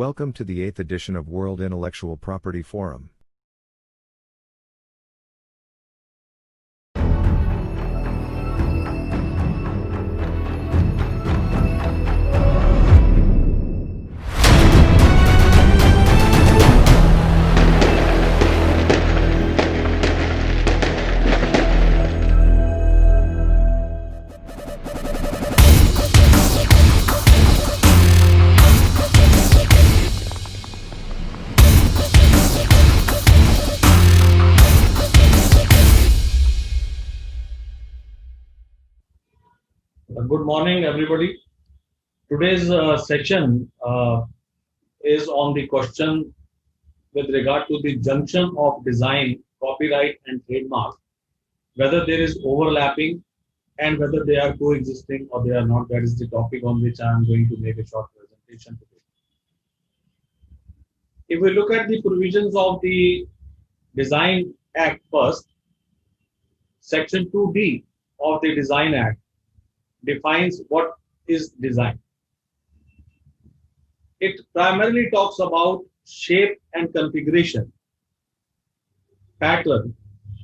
Welcome to the 8th edition of World Intellectual Property Forum. Good morning, everybody. Today's session is on the question with regard to the junction of design, copyright, and trademark, whether there is overlapping and whether they are coexisting or they are not. That is the topic on which I am going to make a short presentation today. If we look at the provisions of the Design Act first, Section 2D of the Design Act defines what is design. It primarily talks about shape and configuration, pattern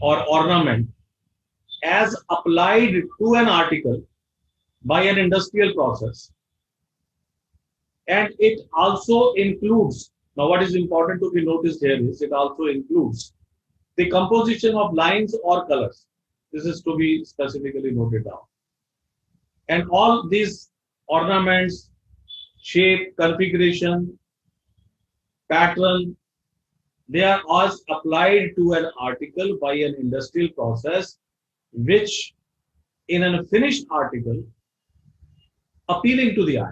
or ornament as applied to an article by an industrial process. And it also includes, now what is important to be noticed here is it also includes the composition of lines or colors. This is to be specifically noted down. And all these ornaments, shape, configuration, pattern, they are all applied to an article by an industrial process, which in a finished article, appealing to the eye,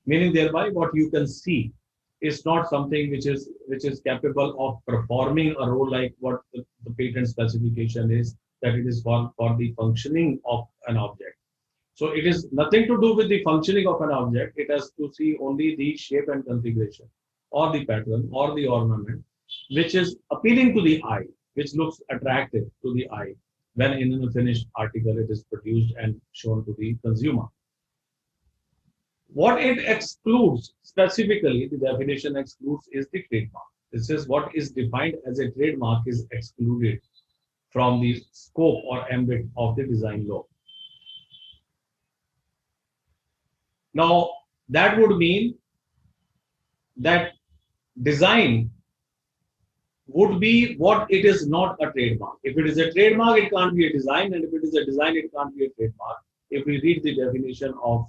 meaning thereby what you can see is not something which is capable of performing a role like what the patent specification is, that it is for the functioning of an object. So it is nothing to do with the functioning of an object. It has to see only the shape and configuration or the pattern or the ornament, which is appealing to the eye, which looks attractive to the eye when in a finished article it is produced and shown to the consumer. What it excludes, specifically the definition excludes, is the trademark. This is what is defined as a trademark is excluded from the scope or ambit of the design law. Now, that would mean that design would be what it is not a trademark. If it is a trademark, it can't be a design, and if it is a design, it can't be a trademark. If we read the definition of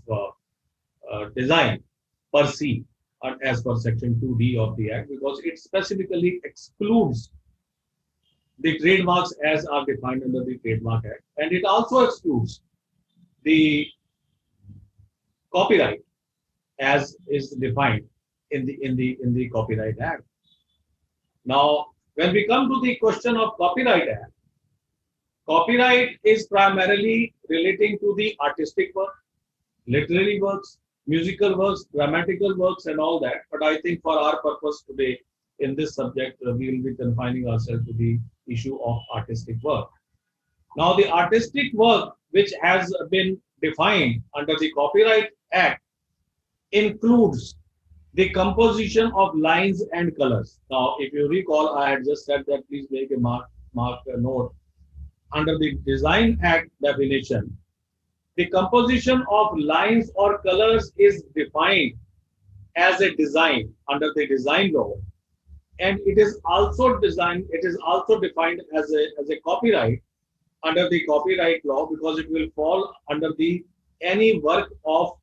design per se, as per Section 2D of the Act, because it specifically excludes the trademarks as are defined under the Trademark Act, and it also excludes the copyright as is defined in the Copyright Act. Now, when we come to the question of Copyright Act, copyright is primarily relating to the artistic work, literary works, musical works, grammatical works, and all that. But I think for our purpose today in this subject, we will be confining ourselves to the issue of artistic work. Now, the artistic work which has been defined under the Copyright Act includes the composition of lines and colors. Now, if you recall, I had just said that please make a mark a note. Under the Design Act definition, the composition of lines or colors is defined as a design under the design law, and it is also defined as a copyright under the copyright law, because it will fall under the any work of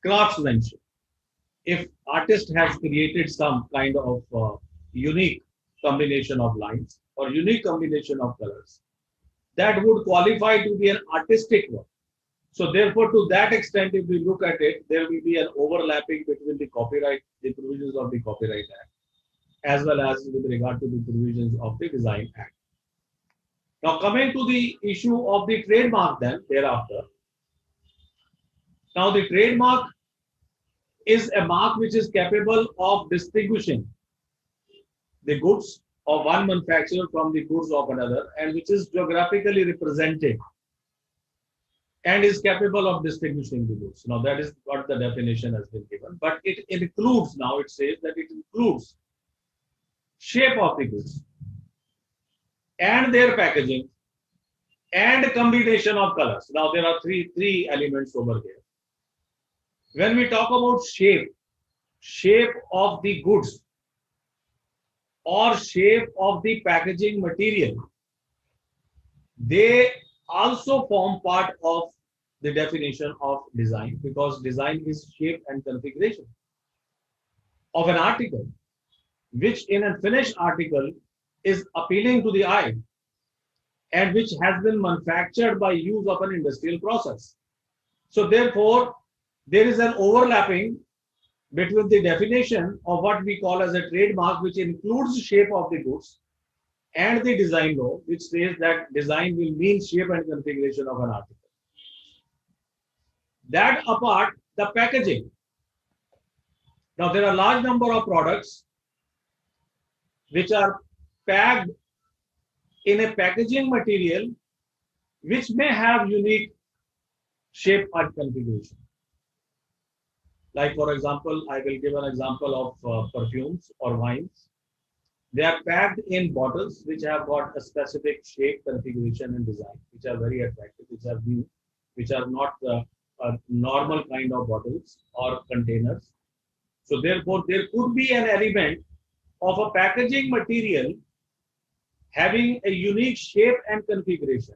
craftsmanship. If artist has created some kind of unique combination of lines or unique combination of colors, that would qualify to be an artistic work. So therefore, to that extent, if we look at it, there will be an overlapping between the provisions of the Copyright Act, as well as with regard to the provisions of the Design Act. Now, coming to the issue of the trademark then, thereafter. Now, the trademark is a mark which is capable of distinguishing the goods of one manufacturer from the goods of another, and which is geographically represented and is capable of distinguishing the goods. Now that is what the definition has been given, but it includes, now it says that it includes shape of the goods and their packaging and combination of colors. Now there are three elements over here. When we talk about shape of the goods or shape of the packaging material, they also form part of the definition of design, because design is shape and configuration of an article, which in a finished article is appealing to the eye and which has been manufactured by use of an industrial process. So therefore, there is an overlapping between the definition of what we call as a trademark, which includes shape of the goods, and the design law, which says that design will mean shape and configuration of an article. That apart, the packaging. Now there are a large number of products which are packed in a packaging material which may have unique shape and configuration. Like for example, I will give an example of perfumes or wines. They are packed in bottles which have got a specific shape, configuration, and design, which are very attractive, which are new, which are not a normal kind of bottles or containers. So therefore, there could be an element of a packaging material having a unique shape and configuration,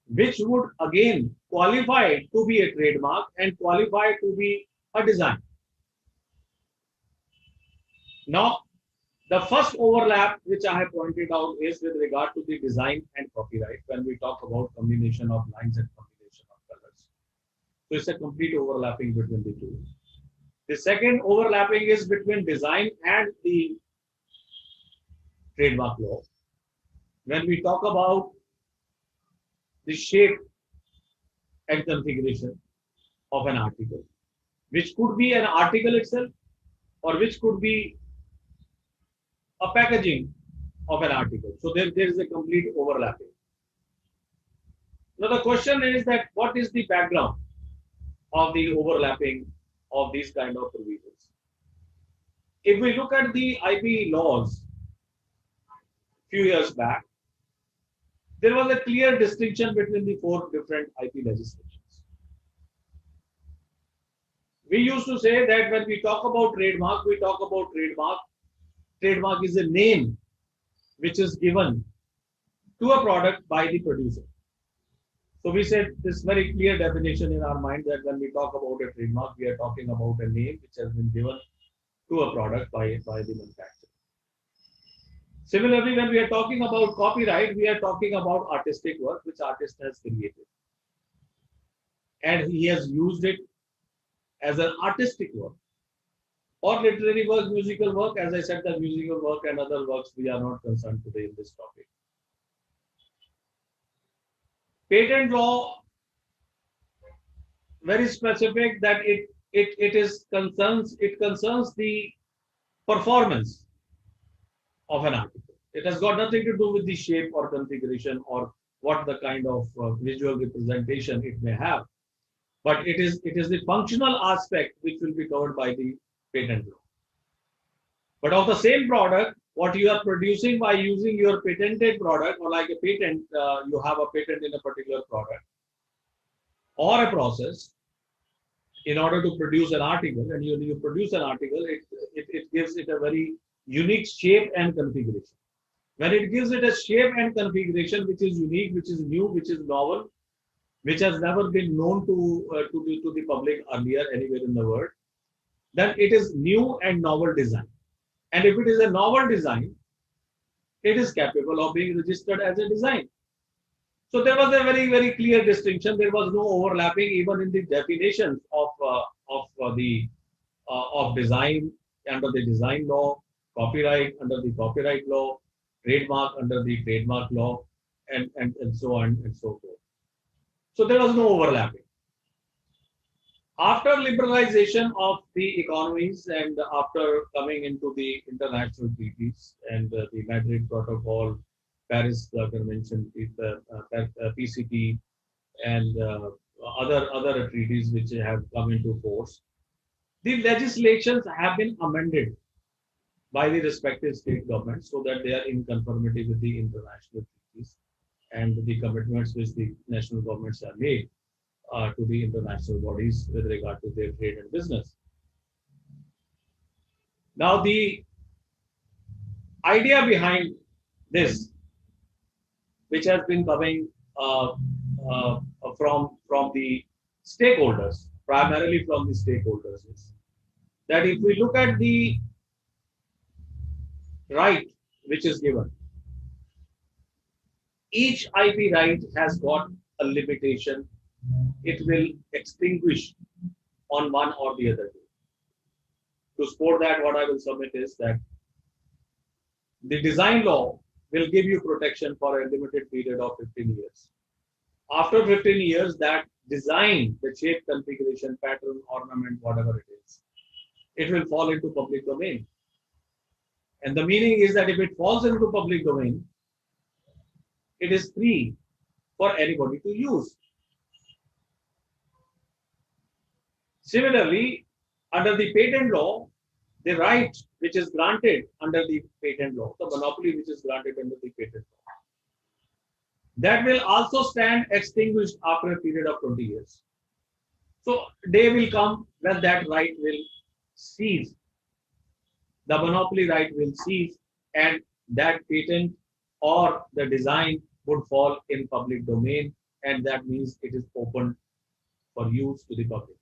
which would again qualify to be a trademark and qualify to be a design. Now, the first overlap which I have pointed out is with regard to the design and copyright when we talk about combination of lines and combination of colors. So it's a complete overlapping between the two. The second overlapping is between design and the trademark law. When we talk about the shape and configuration of an article, which could be an article itself or which could be a packaging of an article. So there is a complete overlapping. Now the question is that what is the background of the overlapping of these kind of provisions? If we look at the IP laws few years back, there was a clear distinction between the four different IP legislations. We used to say that when we talk about trademark, we talk about trademark. Trademark is a name which is given to a product by the producer. So we said this very clear definition in our mind that when we talk about a trademark, we are talking about a name which has been given to a product by the manufacturer. Similarly, when we are talking about copyright, we are talking about artistic work which artist has created. And he has used it as an artistic work. Or literary work, musical work. As I said, the musical work and other works, we are not concerned today in this topic. Patent law, very specific that it concerns the performance of an article. It has got nothing to do with the shape or configuration or what the kind of visual representation it may have, but it is the functional aspect which will be covered by the patent law. But of the same product, what you are producing by using your patented product, or like a patent, you have a patent in a particular product or a process in order to produce an article, and you produce an article, it gives it a very unique shape and configuration. When it gives it a shape and configuration which is unique, which is new, which is novel, which has never been known to the public earlier anywhere in the world, then it is new and novel design. And if it is a novel design, it is capable of being registered as a design. So there was a very, very clear distinction. There was no overlapping even in the definitions of design under the design law, copyright under the copyright law, trademark under the trademark law, and so on and so forth. So there was no overlapping. After liberalization of the economies and after coming into the international treaties and the Madrid Protocol, Paris Convention, PCT, and other treaties which have come into force. The legislations have been amended by the respective state governments so that they are in conformity with the international treaties and the commitments which the national governments have made to the international bodies with regard to their trade and business. Now, the idea behind this, which has been coming from the stakeholders, primarily from the stakeholders, is that if we look at the right which is given, each IP right has got a limitation. It will extinguish on one or the other day. To support that, what I will submit is that the design law will give you protection for a limited period of 15 years. After 15 years, that design, the shape, configuration, pattern, ornament, whatever it is, it will fall into public domain. And the meaning is that if it falls into public domain, it is free for anybody to use. Similarly, under the patent law, the right which is granted under the patent law, the monopoly which is granted under the patent law, that will also stand extinguished after a period of 20 years. So, day will come when that right will cease. The monopoly right will cease, and that patent or the design would fall in public domain, and that means it is open for use to the public.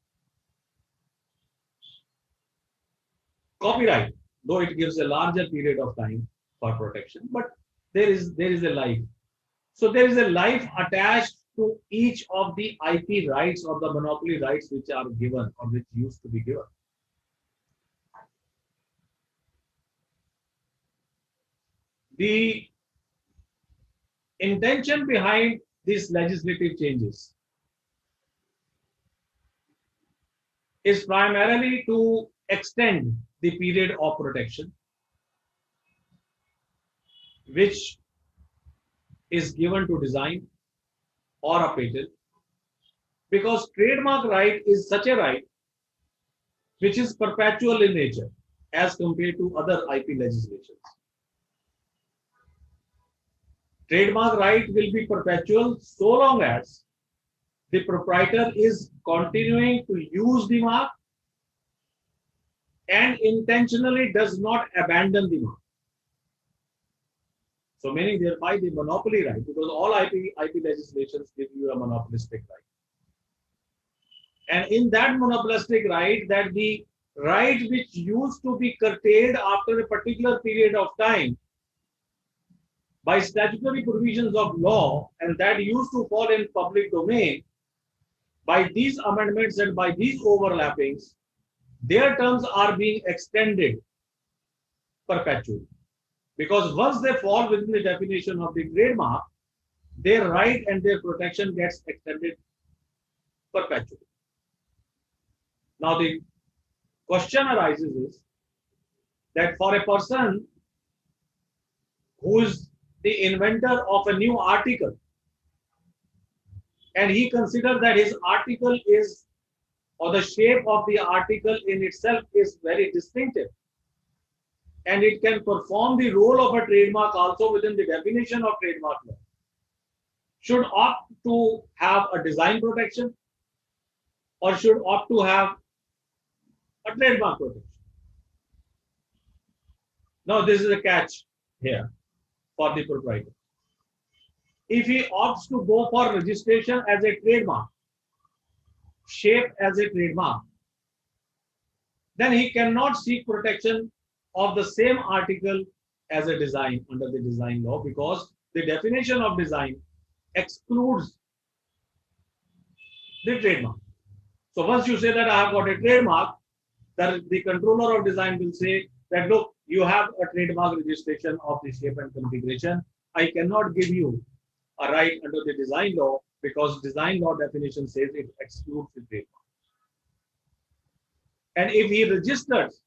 Copyright, though it gives a larger period of time for protection, but there is a life. So there is a life attached to each of the IP rights or the monopoly rights which are given or which used to be given. The intention behind these legislative changes is primarily to extend the period of protection which is given to design or a patent, because trademark right is such a right which is perpetual in nature as compared to other IP legislations. Trademark right will be perpetual so long as the proprietor is continuing to use the mark and intentionally does not abandon the mark. So meaning thereby the monopoly right, because all IP legislations give you a monopolistic right. And in that monopolistic right, that the right which used to be curtailed after a particular period of time by statutory provisions of law, and that used to fall in public domain, by these amendments and by these overlappings, their terms are being extended perpetually. Because once they fall within the definition of the trademark, their right and their protection gets extended perpetually. Now the question arises is that for a person who is the inventor of a new article, and he considers that his article is, or the shape of the article in itself is very distinctive, and it can perform the role of a trademark also within the definition of trademark law, should opt to have a design protection or should opt to have a trademark protection. Now this is a catch here for the proprietor. If he opts to go for registration as a trademark, shape as a trademark, then he cannot seek protection of the same article as a design under the design law, because the definition of design excludes the trademark. So once you say that I have got a trademark, the controller of design will say that, look, you have a trademark registration of the shape and configuration. I cannot give you a right under the design law because design law definition says it excludes the trademark. And if he registers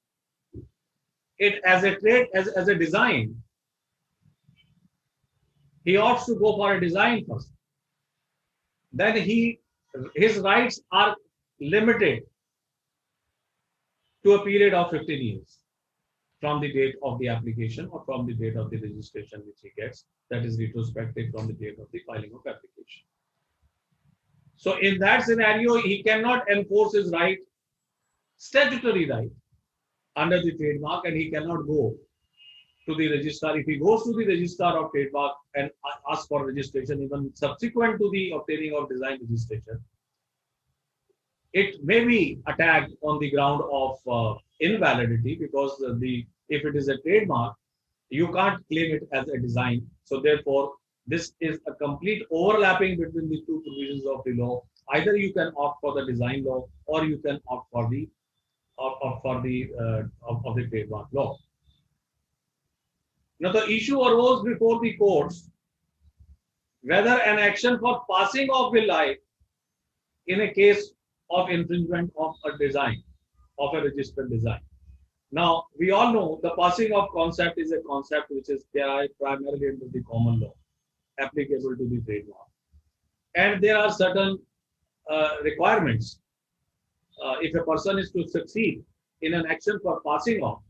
it as a trade, as a design, he opts to go for a design first. Then he his rights are limited to a period of 15 years from the date of the application or from the date of the registration which he gets, that is retrospective from the date of the filing of application. So in that scenario, he cannot enforce his right, statutory right, under the trademark, and he cannot go to the registrar. If he goes to the registrar of trademark and asks for registration, even subsequent to the obtaining of design registration, it may be attacked on the ground of invalidity, because if it is a trademark, you can't claim it as a design. So therefore, this is a complete overlapping between the two provisions of the law. Either you can opt for the design law, or you can opt for the of the trademark law. Now the issue arose before the courts whether an action for passing off will lie in a case of infringement of a design, of a registered design. Now, we all know the passing of concept is a concept which is primarily under the common law, applicable to the trademark. And there are certain requirements. If a person is to succeed in an action for passing off,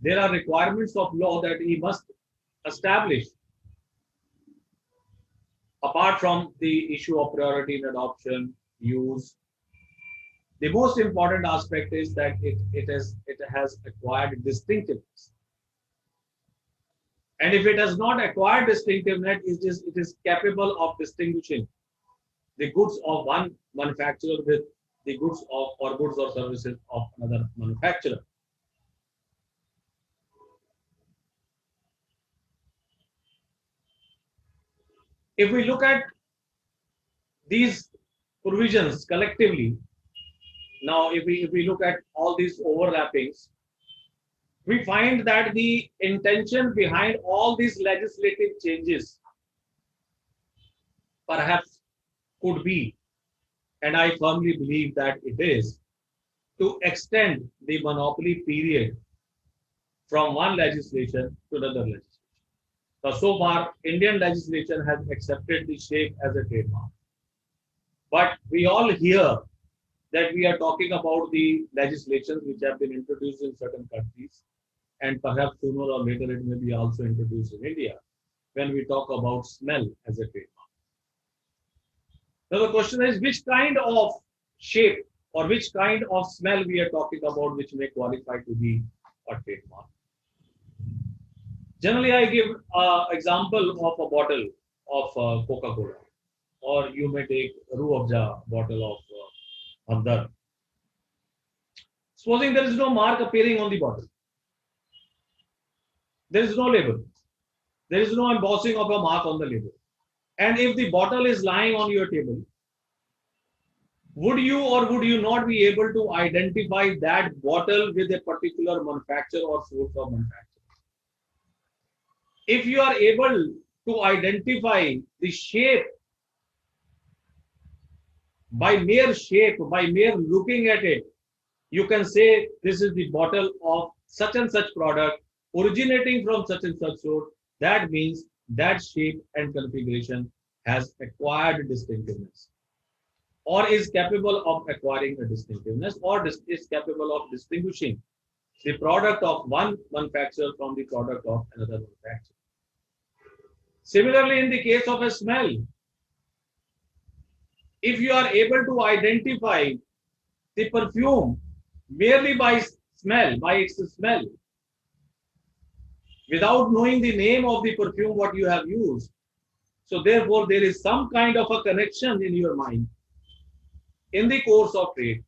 there are requirements of law that he must establish. Apart from the issue of priority in adoption, use, the most important aspect is that it has acquired distinctiveness. And if it has not acquired distinctiveness, it is capable of distinguishing the goods of one manufacturer with the goods or services of another manufacturer. If we look at these provisions collectively, now if we look at all these overlappings, we find that the intention behind all these legislative changes perhaps could be, and I firmly believe that it is, to extend the monopoly period from one legislation to another legislation. So far, Indian legislation has accepted the shape as a trademark. But we all hear that we are talking about the legislations which have been introduced in certain countries, and perhaps sooner or later it may be also introduced in India, when we talk about smell as a trademark. Now the question is, which kind of shape or which kind of smell we are talking about which may qualify to be a trademark. Generally, I give an example of a bottle of Coca-Cola, or you may take Ruh Afza bottle of Hamdard. Supposing there is no mark appearing on the bottle, there is no label, there is no embossing of a mark on the label, and if the bottle is lying on your table, would you or would you not be able to identify that bottle with a particular manufacturer or source of manufacture? If you are able to identify the shape, by mere looking at it, you can say this is the bottle of such and such product originating from such and such source. That means that shape and configuration has acquired distinctiveness, or is capable of acquiring a distinctiveness, or is capable of distinguishing the product of one manufacturer from the product of another manufacturer. Similarly, in the case of a smell, if you are able to identify the perfume merely by smell, by its smell, without knowing the name of the perfume what you have used, so therefore there is some kind of a connection in your mind in the course of trade,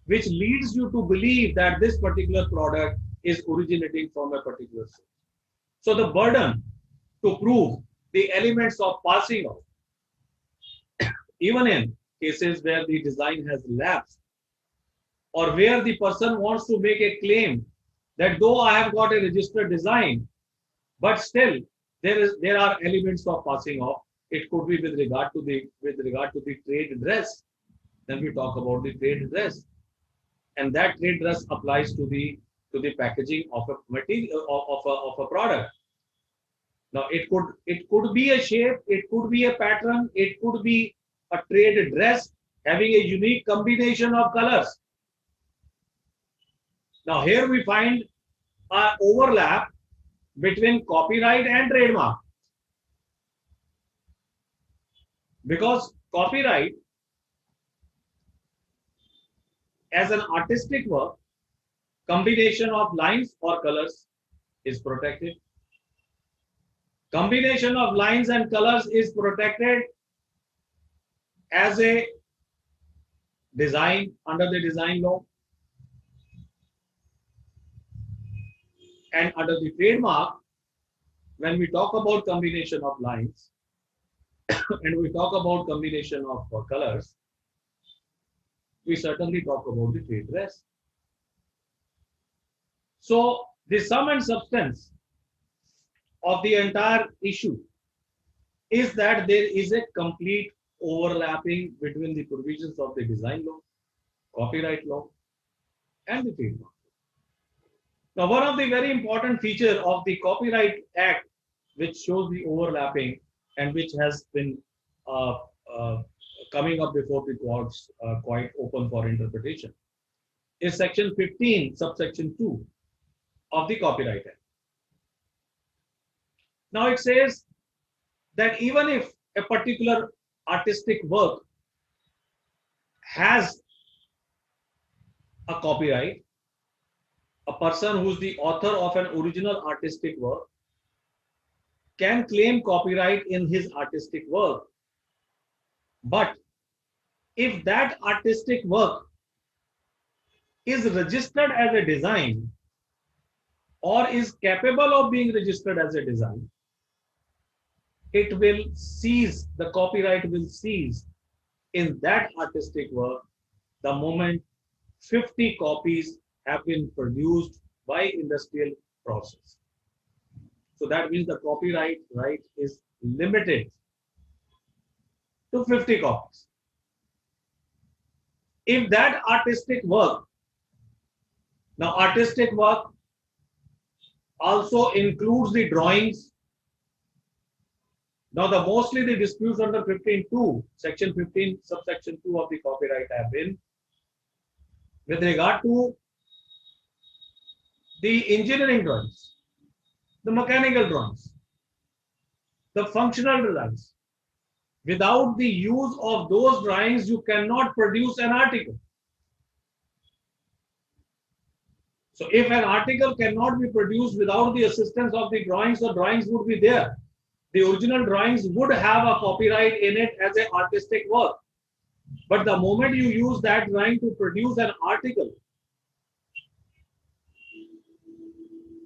which leads you to believe that this particular product is originating from a particular source. So the burden to prove the elements of passing off, even in cases where the design has lapsed, or where the person wants to make a claim that though I have got a registered design, but still there are elements of passing off. It could be with regard to the trade dress. Then we talk about the trade dress, and that trade dress applies to the packaging of a material of a product. Now it could be a shape, it could be a pattern, it could be a trade dress having a unique combination of colors. Now here we find an overlap between copyright and trademark, because copyright as an artistic work, combination of lines or colors is protected. Combination of lines and colors is protected as a design under the design law, and under the trademark, when we talk about combination of lines and we talk about combination of colors, we certainly talk about the trade dress. So the sum and substance of the entire issue is that there is a complete overlapping between the provisions of the design law, copyright law, and the trademark. Now, one of the very important features of the Copyright Act, which shows the overlapping and which has been coming up before the courts quite open for interpretation, is Section 15, subsection 2 of the Copyright Act. Now, it says that even if a particular artistic work has a copyright, a person who's the author of an original artistic work can claim copyright in his artistic work. But if that artistic work is registered as a design or is capable of being registered as a design, it will cease, the copyright will cease in that artistic work the moment 50 copies have been produced by industrial process. So that means the copyright right is limited to 50 copies. If that artistic work, now artistic work also includes the drawings. Now mostly the disputes under 15.2, section 15, subsection 2 of the Copyright have been with regard to the engineering drawings, the mechanical drawings, the functional designs. Without the use of those drawings, you cannot produce an article. So if an article cannot be produced without the assistance of the drawings, the drawings would be there. The original drawings would have a copyright in it as an artistic work. But the moment you use that drawing to produce an article,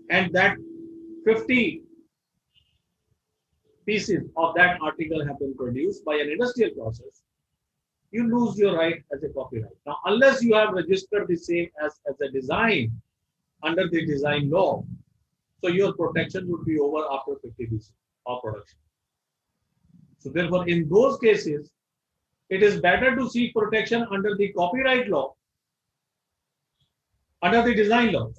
and that 50 pieces of that article have been produced by an industrial process, you lose your right as a copyright. Now, unless you have registered the same as a design under the design law, so your protection would be over after 50 pieces of production. So therefore, in those cases, it is better to seek protection under the copyright law, under the design law,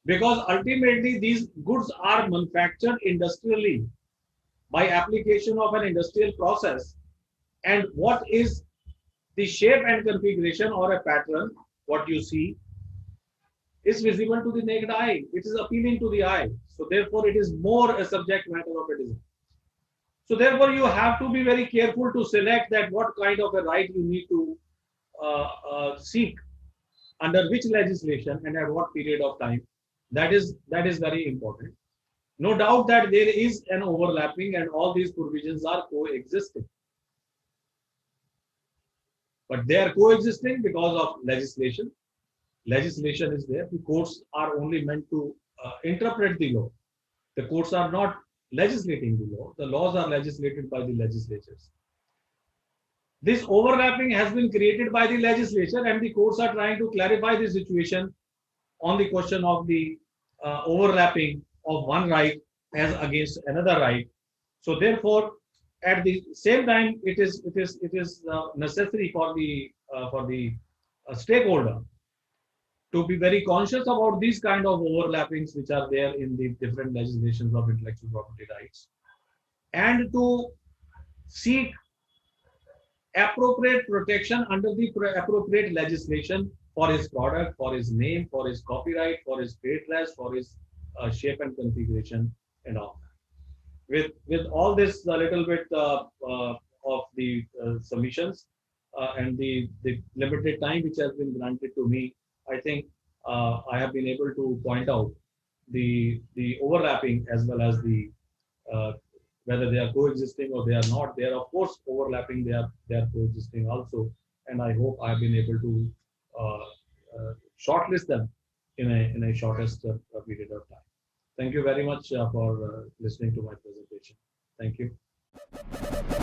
because ultimately these goods are manufactured industrially by application of an industrial process, and what is the shape and configuration or a pattern, what you see, is visible to the naked eye. It is appealing to the eye. So therefore, it is more a subject matter of a design. So therefore, you have to be very careful to select that what kind of a right you need to seek, under which legislation and at what period of time. That is very important. No doubt that there is an overlapping and all these provisions are coexisting. But they are coexisting because of legislation. Legislation is there. The courts are only meant to interpret the law. The courts are not legislating the law. The laws are legislated by the legislatures. This overlapping has been created by the legislature, and the courts are trying to clarify the situation on the question of the overlapping of one right as against another right. So therefore, at the same time, it is necessary for the stakeholder to be very conscious about these kind of overlappings which are there in the different legislations of intellectual property rights, and to seek appropriate protection under the appropriate legislation for his product, for his name, for his copyright, for his trade dress, for his shape and configuration, and all that. With all this, a little bit of the submissions and the limited time which has been granted to me, I think I have been able to point out the overlapping as well as the uh, whether they are coexisting or they are not. They are of course overlapping. They are coexisting also, and I hope I have been able to uh, shortlist them in a shortest period of time. Thank you very much for listening to my presentation. Thank you.